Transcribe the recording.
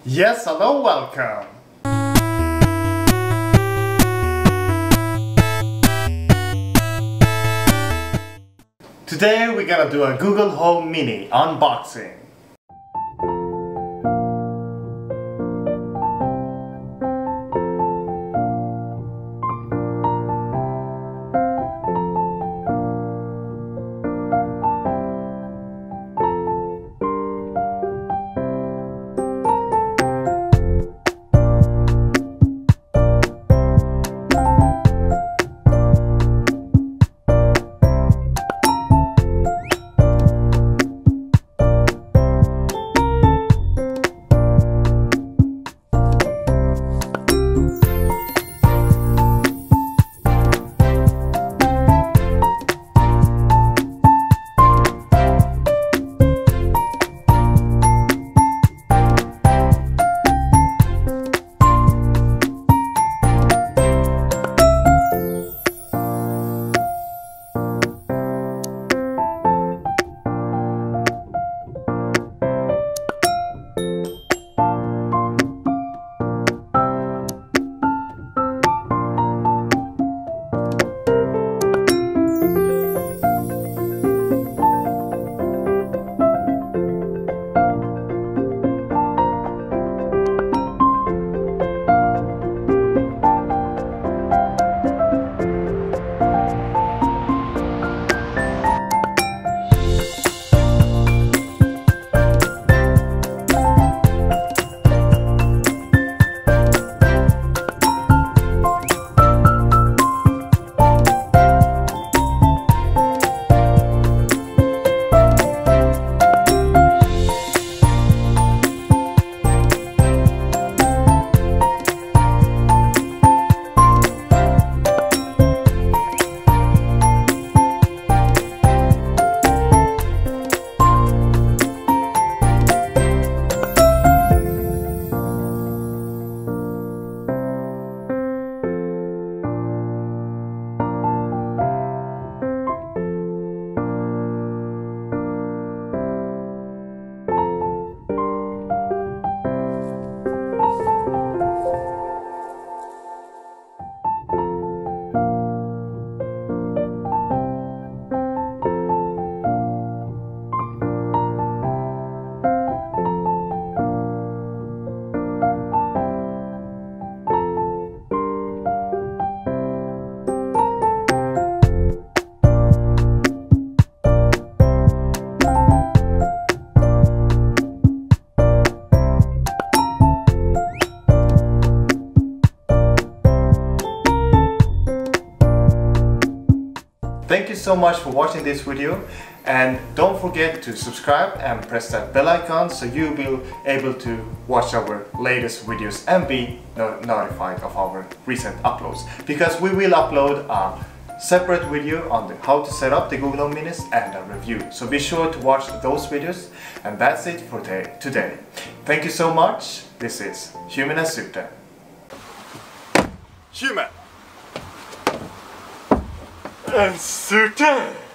Yes, hello, welcome! Today we're gonna do a Google Home Mini unboxing. Thank you so much for watching this video, and don't forget to subscribe and press that bell icon so you'll be able to watch our latest videos and be notified of our recent uploads, because we will upload a separate video on how to set up the Google Home Minis and a review, so be sure to watch those videos. And that's it for today. Thank you so much. This is Human and Suten. Human and Suten!